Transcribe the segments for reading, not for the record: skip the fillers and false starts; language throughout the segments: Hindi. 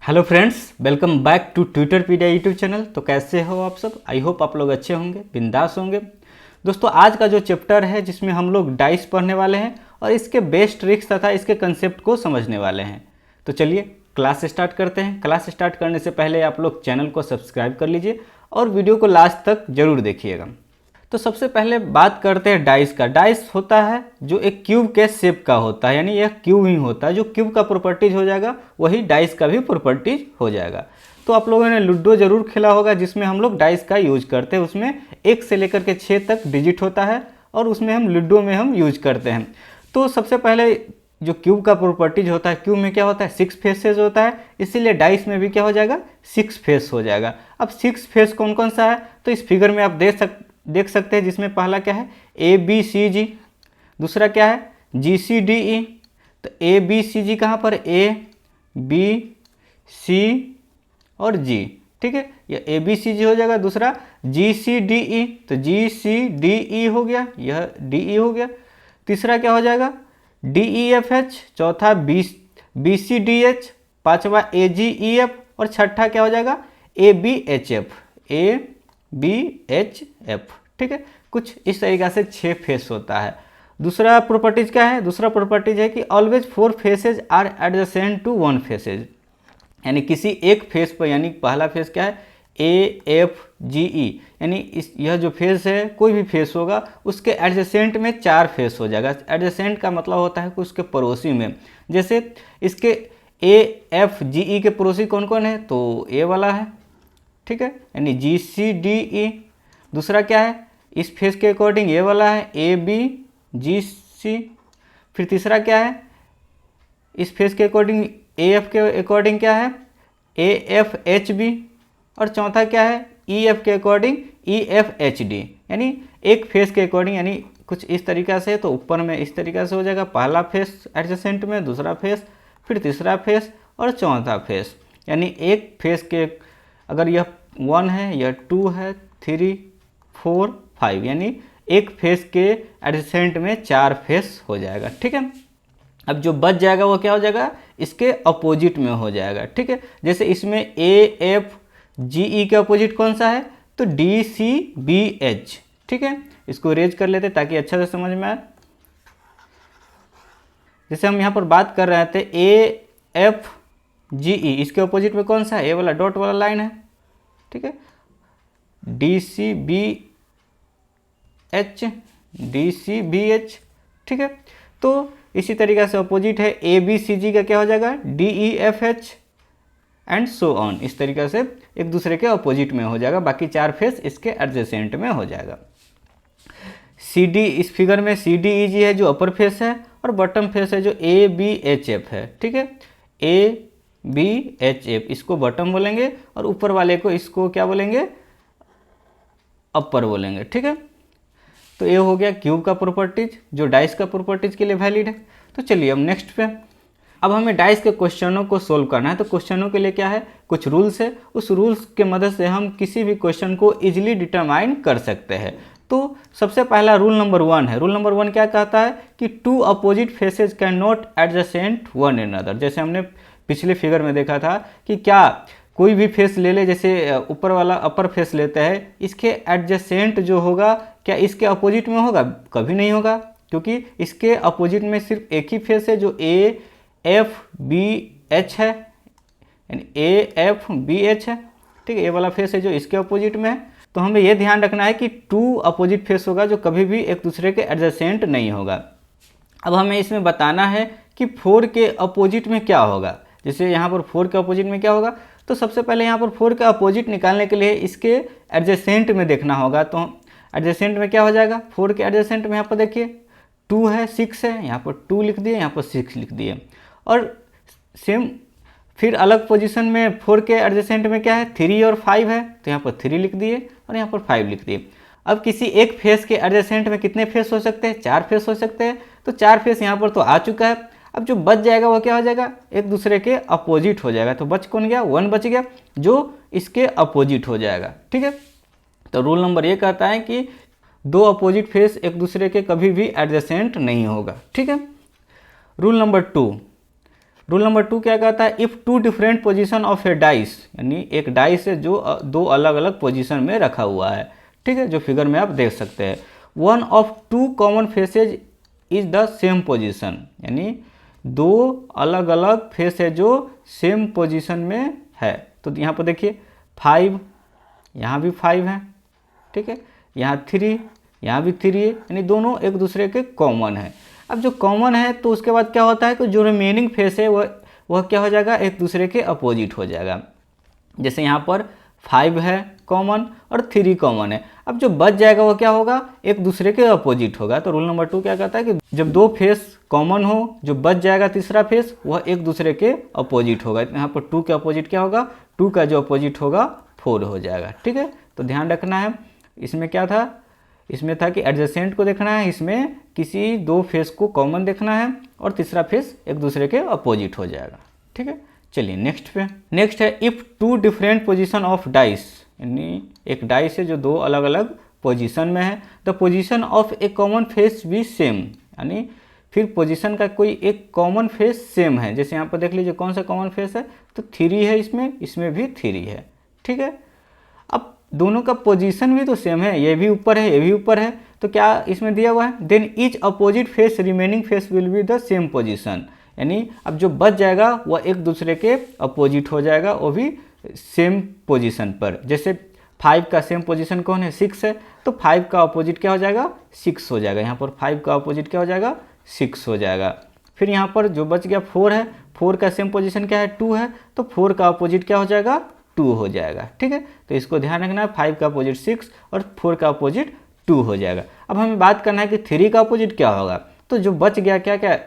Hello friends, welcome back to Twitterpedia YouTube channel. तो कैसे हो आप सब? आई होप आप लोग अच्छे होंगे, बिंदास होंगे। दोस्तों, आज का जो चैप्टर है जिसमें हम लोग डाइस पढ़ने वाले हैं और इसके बेस्ट ट्रिक्स तथा इसके कंसेप्ट को समझने वाले हैं। तो चलिए क्लास स्टार्ट करते हैं। क्लास स्टार्ट करने से पहले आप लोग चैनल को सब्सक्राइब कर लीजिए और वीडियो को लास्ट तक जरूर देखिएगा। तो सबसे पहले बात करते हैं डाइस का। डाइस होता है जो एक क्यूब के शेप का होता है, यानी यह क्यूब ही होता है। जो क्यूब का प्रॉपर्टीज हो जाएगा वही डाइस का भी प्रॉपर्टीज हो जाएगा। तो आप लोगों ने लूडो जरूर खेला होगा जिसमें हम लोग डाइस का यूज करते हैं। उसमें 1 से लेकर के 6 तक डिजिट होता है और उसमें हम लूडो में हम यूज करते हैं। तो सबसे पहले जो क्यूब का प्रॉपर्टीज होता है, क्यूब में क्या होता है 6 फेसेज होता है, इसीलिए डाइस में भी क्या हो जाएगा 6 फेस हो जाएगा। अब 6 फेस कौन कौन सा है तो इस फिगर में आप देख सकते हैं, जिसमें पहला क्या है ABCG, दूसरा क्या है GCDE। तो ABCG कहाँ पर A B C और G, ठीक है, यह ABCG हो जाएगा। दूसरा GCDE, तो GCDE हो गया, यह DE हो गया। तीसरा क्या हो जाएगा DEFH, चौथा BCDH, पांचवा AGEF और छठा क्या हो जाएगा ABHF। ठीक है, कुछ इस तरीक़ा से 6 फेस होता है। दूसरा प्रॉपर्टीज क्या है? दूसरा प्रॉपर्टीज है कि always 4 faces are adjacent to 1 faces, यानी किसी एक फेस पर, यानी पहला फेस क्या है AFGE, यानी यह जो फेस है कोई भी फेस होगा उसके एडजेसेंट में 4 फेस हो जाएगा। एडजेसेंट का मतलब होता है कि उसके पड़ोसी में। जैसे इसके AFGE के पड़ोसी कौन कौन है तो A वाला है, ठीक है, यानी GCDE। दूसरा क्या है इस फेस के अकॉर्डिंग ये वाला है ABGC। फिर तीसरा क्या है इस फेस के अकॉर्डिंग AF के अकॉर्डिंग क्या है AFHB। और चौथा क्या है EF के अकॉर्डिंग EFHD, यानी एक फेस के अकॉर्डिंग, यानी कुछ इस तरीक़ा से। तो ऊपर में इस तरीक़ा से हो जाएगा, पहला फेस एडजेसेंट में, दूसरा फेस, फिर तीसरा फेस और चौथा फेस। यानी एक फेस के अगर यह 1 है, यह 2 है, 3, 4, 5, यानी एक फेस के एडजेसेंट में 4 फेस हो जाएगा, ठीक है। अब जो बच जाएगा वो क्या हो जाएगा इसके अपोजिट में हो जाएगा, ठीक है। जैसे इसमें AFGE के अपोजिट कौन सा है तो DCBH, ठीक है। इसको रेज कर लेते ताकि अच्छा से समझ में आए। जैसे हम यहाँ पर बात कर रहे थे AFGE, इसके अपोजिट में कौन सा है, ये वाला डॉट वाला लाइन है, ठीक है, DCBH, ठीक है। तो इसी तरीक़े से अपोजिट है ABCG का क्या हो जाएगा DEFH एंड सो ऑन। इस तरीक़े से एक दूसरे के अपोजिट में हो जाएगा, बाकी 4 फेस इसके एडजेसेंट में हो जाएगा। CD, इस फिगर में CDEG है जो अपर फेस है और बॉटम फेस है जो ABHF है, ठीक है। ABHF इसको बॉटम बोलेंगे और ऊपर वाले को इसको क्या बोलेंगे अपर बोलेंगे, ठीक है। तो ये हो गया क्यूब का प्रॉपर्टीज जो डाइस का प्रॉपर्टीज के लिए वैलिड है। तो चलिए अब नेक्स्ट पे, अब हमें डाइस के क्वेश्चनों को सोल्व करना है। तो क्वेश्चनों के लिए क्या है कुछ रूल्स है, उस रूल्स के मदद से हम किसी भी क्वेश्चन को इजीली डिटरमाइन कर सकते हैं। तो सबसे पहला रूल नंबर 1 है। रूल नंबर 1 क्या कहता है कि 2 opposite faces can not adjacent one another. जैसे हमने पिछले फिगर में देखा था कि क्या कोई भी फेस ले ले, जैसे ऊपर वाला अपर फेस लेते हैं, इसके एडजेसेंट जो होगा क्या इसके अपोजिट में होगा? कभी नहीं होगा, क्योंकि इसके अपोजिट में सिर्फ एक ही फेस है जो AFBH है, यानी AFBH है, ठीक है। ये वाला फेस है जो इसके अपोजिट में है। तो हमें ये ध्यान रखना है कि 2 अपोजिट फेस होगा जो कभी भी एक दूसरे के एडजेसेंट नहीं होगा। अब हमें इसमें बताना है कि 4 के अपोजिट में क्या होगा। जैसे यहाँ पर 4 के अपोजिट में क्या होगा, तो सबसे पहले यहाँ पर 4 का अपोजिट निकालने के लिए इसके एडजेसेंट में देखना होगा। तो एडजेसेंट में क्या हो जाएगा 4 के एडजेसेंट में, यहाँ पर देखिए 2 है, 6 है, यहाँ पर 2 लिख दिए, यहाँ पर 6 लिख दिए। और सेम फिर अलग पोजीशन में 4 के एडजेसेंट में क्या है 3 और 5 है, तो यहाँ पर 3 लिख दिए और यहाँ पर 5 लिख दिए। अब किसी एक फेस के एडजेसेंट में कितने फेस हो सकते हैं? 4 फेस हो सकते हैं। तो 4 फेस यहाँ पर तो आ चुका है। अब जो बच जाएगा वो क्या हो जाएगा एक दूसरे के अपोजिट हो जाएगा। तो बच कौन गया 1 बच गया जो इसके अपोजिट हो जाएगा, ठीक है। तो रूल नंबर ये कहता है कि 2 अपोजिट फेस एक दूसरे के कभी भी एडजेसेंट नहीं होगा, ठीक है। रूल नंबर 2, रूल नंबर 2 क्या कहता है, if two different position of a dice, यानी एक डाइस है जो दो अलग अलग पोजीशन में रखा हुआ है, ठीक है, जो फिगर में आप देख सकते हैं, one of two common faces is the same position, यानी दो अलग अलग फेस है जो सेम पोजीशन में है। तो यहाँ पर देखिए 5, यहाँ भी 5 है, ठीक है, यहाँ 3, यहाँ भी 3 है, यानी दोनों एक दूसरे के कॉमन है। अब जो कॉमन है तो उसके बाद क्या होता है कि जो रिमेनिंग फेस है वह क्या हो जाएगा, एक दूसरे के अपोजिट हो जाएगा। जैसे यहाँ पर 5 है कॉमन और 3 कॉमन है, अब जो बच जाएगा वो क्या होगा, एक दूसरे के अपोजिट होगा। तो रूल नंबर 2 क्या कहता है कि जब दो फेस कॉमन हो, जो बच जाएगा तीसरा फेस वह एक दूसरे के अपोजिट होगा। यहाँ पर 2 के अपोजिट क्या होगा, 2 का जो अपोजिट होगा 4 हो जाएगा, ठीक है। तो ध्यान रखना है, इसमें क्या था, इसमें था कि एडजेसेंट को देखना है, इसमें किसी दो फेस को कॉमन देखना है और तीसरा फेस एक दूसरे के अपोजिट हो जाएगा, ठीक है। चलिए नेक्स्ट पे, नेक्स्ट है if two different position of dice, यानी एक डाइस है जो दो अलग अलग पोजीशन में है, the position of A common face भी सेम, यानी फिर पोजीशन का कोई एक कॉमन फेस सेम है। जैसे यहाँ पर देख लीजिए कौन सा कॉमन फेस है, तो 3 है, इसमें भी 3 है, ठीक है। अब दोनों का पोजीशन भी तो सेम है, ये भी ऊपर है, ये भी ऊपर है, तो क्या इसमें दिया हुआ है, then each opposite face remaining face will be the same position, यानी अब जो बच जाएगा वह एक दूसरे के अपोजिट हो जाएगा, वो भी सेम पोजीशन पर। जैसे 5 का सेम पोजीशन कौन है, 6 है, तो 5 का अपोजिट क्या हो जाएगा, 6 हो जाएगा। यहाँ पर 5 का अपोजिट क्या हो जाएगा, 6 हो जाएगा। फिर यहाँ पर जो बच गया 4 है, 4 का सेम पोजीशन क्या है, 2 है, तो 4 का अपोजिट क्या हो जाएगा, 2 हो जाएगा, ठीक है। तो इसको ध्यान रखना है, 5 का अपोजिट 6 और 4 का अपोजिट 2 हो जाएगा। अब हमें बात करना है कि 3 का अपोजिट क्या होगा, तो जो बच गया क्या क्या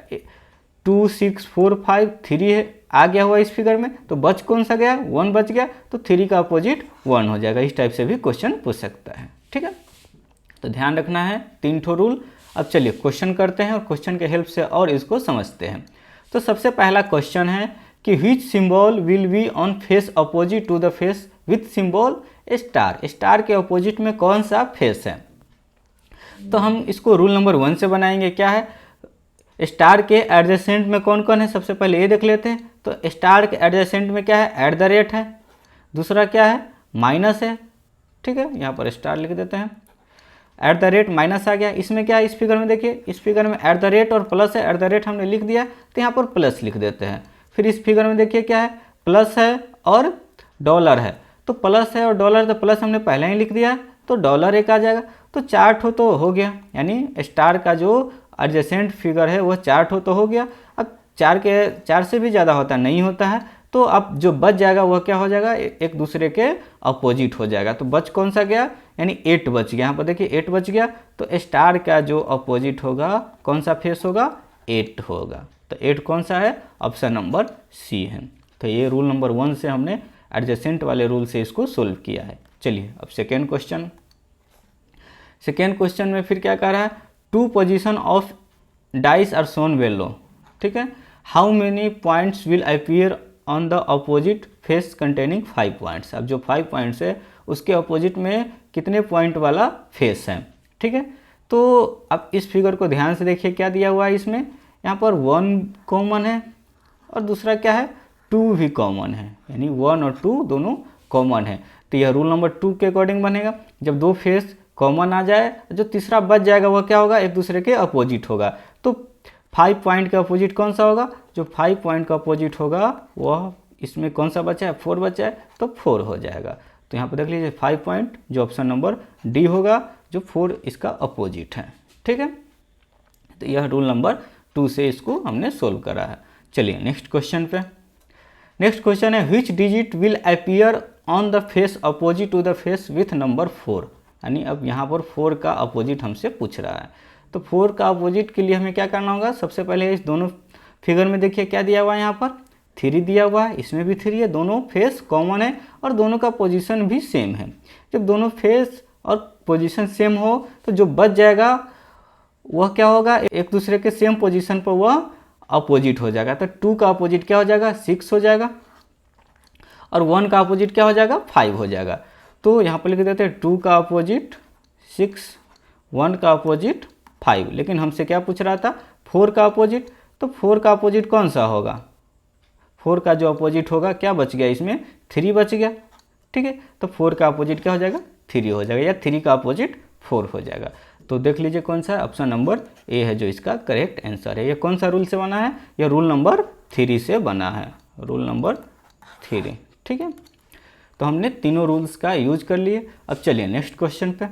2 6 4 5 3 है आ गया हुआ इस फिगर में, तो बच कौन सा गया, 1 बच गया, तो 3 का अपोजिट 1 हो जाएगा। इस टाइप से भी क्वेश्चन पूछ सकता है, ठीक है। तो ध्यान रखना है 3 ठो रूल। अब चलिए क्वेश्चन करते हैं और क्वेश्चन के हेल्प से और इसको समझते हैं। तो सबसे पहला क्वेश्चन है कि which symbol will be on face opposite to the face with symbol star, star के अपोजिट में कौन सा फेस है। तो हम इसको रूल नंबर 1 से बनाएंगे। क्या है, स्टार के एडजेसेंट में कौन कौन है, सबसे पहले ये देख लेते हैं। तो स्टार के एडजेसेंट में क्या है, एट द रेट है, दूसरा क्या है, माइनस है, ठीक है, यहाँ पर स्टार लिख देते हैं, एट द रेट माइनस आ गया। इसमें क्या है, इस फिगर में देखिए, इस फिगर में एट द रेट और प्लस है, एट द रेट हमने लिख दिया तो यहाँ पर प्लस लिख देते हैं। फिर इस फिगर में देखिए क्या है, प्लस है और डॉलर है, तो प्लस है और डॉलर, तो प्लस हमने पहले ही लिख दिया तो डॉलर एक आ जाएगा। तो 4 ठो तो हो गया, यानी स्टार का जो एडजेसेंट फिगर है वह 4 ठो तो हो गया। अब 4 से भी ज़्यादा होता नहीं होता है, तो अब जो बच जाएगा वह क्या हो जाएगा, एक दूसरे के अपोजिट हो जाएगा। तो बच कौन सा गया, यानी 8 बच गया। यहाँ पर देखिए 8 बच गया, तो स्टार का जो अपोजिट होगा कौन सा फेस होगा, 8 होगा। तो 8 कौन सा है, ऑप्शन नंबर सी है। तो ये रूल नंबर 1 से हमने एडजेसेंट वाले रूल से इसको सोल्व किया है। चलिए अब सेकेंड क्वेश्चन। सेकेंड क्वेश्चन में फिर क्या कह रहा है, 2 position of dice are shown below, ठीक है, how many points will appear on the opposite face containing 5 points. अब जो 5 पॉइंट्स है उसके अपोजिट में कितने पॉइंट वाला फेस है, ठीक है। तो अब इस फिगर को ध्यान से देखिए, क्या दिया हुआ है इसमें, यहाँ पर 1 कॉमन है और दूसरा क्या है, 2 भी कॉमन है, यानी 1 और 2 दोनों कॉमन है। तो यह रूल नंबर 2 के अकॉर्डिंग बनेगा। जब दो फेस कॉमन आ जाए, जो तीसरा बच जाएगा वह क्या होगा, एक दूसरे के अपोजिट होगा। तो 5 पॉइंट का अपोजिट कौन सा होगा, जो 5 पॉइंट का अपोजिट होगा वह इसमें कौन सा बचा है, 4 बचा है, तो 4 हो जाएगा। तो यहाँ पर देख लीजिए 5 पॉइंट, जो ऑप्शन नंबर डी होगा, जो 4 इसका अपोजिट है, ठीक है। तो यह रूल नंबर 2 से इसको हमने सोल्व करा है। चलिए नेक्स्ट क्वेश्चन पे। नेक्स्ट क्वेश्चन है which digit will appear on the face opposite to the face with number 4, यानी अब यहाँ पर 4 का अपोजिट हमसे पूछ रहा है। तो 4 का अपोजिट के लिए हमें क्या करना होगा, सबसे पहले इस दोनों फिगर में देखिए क्या दिया हुआ है, यहाँ पर 3 दिया हुआ है, इसमें भी 3 है, दोनों फेस कॉमन है और दोनों का पोजीशन भी सेम है। जब दोनों फेस और पोजीशन सेम हो तो जो बच जाएगा वह क्या होगा, एक दूसरे के सेम पोजीशन पर वह अपोजिट हो जाएगा। तो 2 का अपोजिट क्या हो जाएगा, 6 हो जाएगा और 1 का अपोजिट क्या हो जाएगा, 5 हो जाएगा। तो यहाँ पर लिख देते हैं 2 का अपोजिट 6, 1 का अपोजिट 5, लेकिन हमसे क्या पूछ रहा था, 4 का अपोजिट। तो 4 का अपोजिट कौन सा होगा, 4 का जो अपोजिट होगा क्या बच गया, इसमें 3 बच गया। ठीक है, तो 4 का अपोजिट क्या हो जाएगा, 3 हो जाएगा, या 3 का अपोजिट 4 हो जाएगा। तो देख लीजिए कौन सा है, ऑप्शन नंबर ए है जो इसका करेक्ट आंसर है। ये कौन सा रूल से बना है, यह रूल नंबर 3 से बना है, रूल नंबर 3। ठीक है, तो हमने तीनों रूल्स का यूज कर लिए। अब चलिए नेक्स्ट क्वेश्चन पे।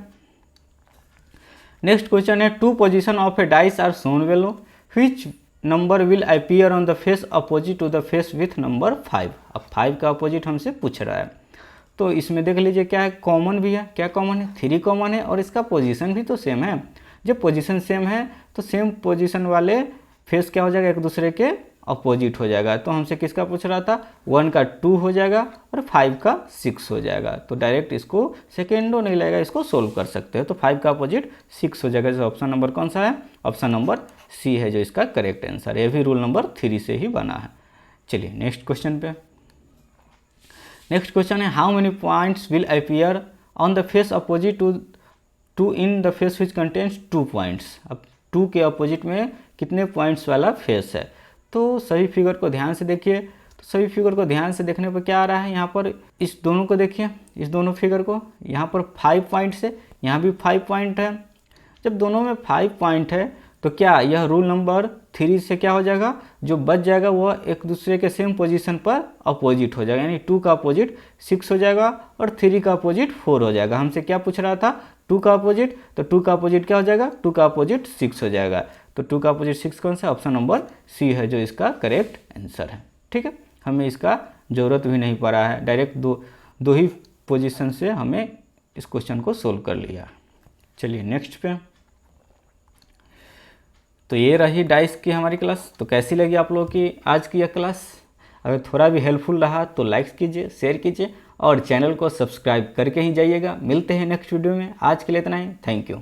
नेक्स्ट क्वेश्चन है, 2 position of a dice are shown below, which number will appear on the face opposite to the face with number 5। अब 5 का अपोजिट हमसे पूछ रहा है, तो इसमें देख लीजिए क्या है, कॉमन भी है, क्या कॉमन है, 3 कॉमन है, और इसका पोजीशन भी तो सेम है। जब पोजीशन सेम है तो सेम पोजीशन वाले फेस क्या हो जाएगा, एक दूसरे के अपोजिट हो जाएगा। तो हमसे किसका पूछ रहा था, 1 का 2 हो जाएगा और 5 का 6 हो जाएगा। तो डायरेक्ट इसको सेकेंडो नहीं लगेगा, इसको सोल्व कर सकते हैं। तो 5 का अपोजिट 6 हो जाएगा। जो ऑप्शन नंबर कौन सा है, ऑप्शन नंबर सी है जो इसका करेक्ट आंसर है। ये भी रूल नंबर 3 से ही बना है। चलिए नेक्स्ट क्वेश्चन पे। नेक्स्ट क्वेश्चन है, how many points will appear on the face opposite to in the face which contains 2 points. अब 2 के अपोजिट में कितने पॉइंट्स वाला फेस है। तो सभी फिगर को ध्यान से देखिए। तो सभी फिगर को ध्यान से देखने पर क्या आ रहा है, यहाँ पर इस दोनों को देखिए, इस दोनों फिगर को, यहाँ पर 5 पॉइंट्स है, यहाँ भी 5 पॉइंट है। जब दोनों में 5 पॉइंट है तो क्या यह रूल नंबर 3 से क्या हो जाएगा, जो बच जाएगा वह एक दूसरे के सेम पोजीशन पर अपोजिट हो जाएगा। यानी 2 का अपोजिट 6 हो जाएगा और 3 का अपोजिट 4 हो जाएगा। हमसे क्या पूछ रहा था, 2 का अपोजिट, तो 2 का अपोजिट क्या हो जाएगा, 2 का अपोजिट 6 हो जाएगा। तो 2 का अपोजिट 6 कौन सा, ऑप्शन नंबर सी है जो इसका करेक्ट आंसर है। ठीक है, हमें इसका ज़रूरत भी नहीं पड़ा है, डायरेक्ट दो ही पोजीशन से हमें इस क्वेश्चन को सोल्व कर लिया। चलिए नेक्स्ट पे। तो ये रही डाइस की हमारी क्लास। तो कैसी लगी आप लोगों की आज की यह क्लास। अगर थोड़ा भी हेल्पफुल रहा तो लाइक कीजिए, शेयर कीजिए और चैनल को सब्सक्राइब करके ही जाइएगा। मिलते हैं नेक्स्ट वीडियो में। आज के लिए इतना ही, थैंक यू।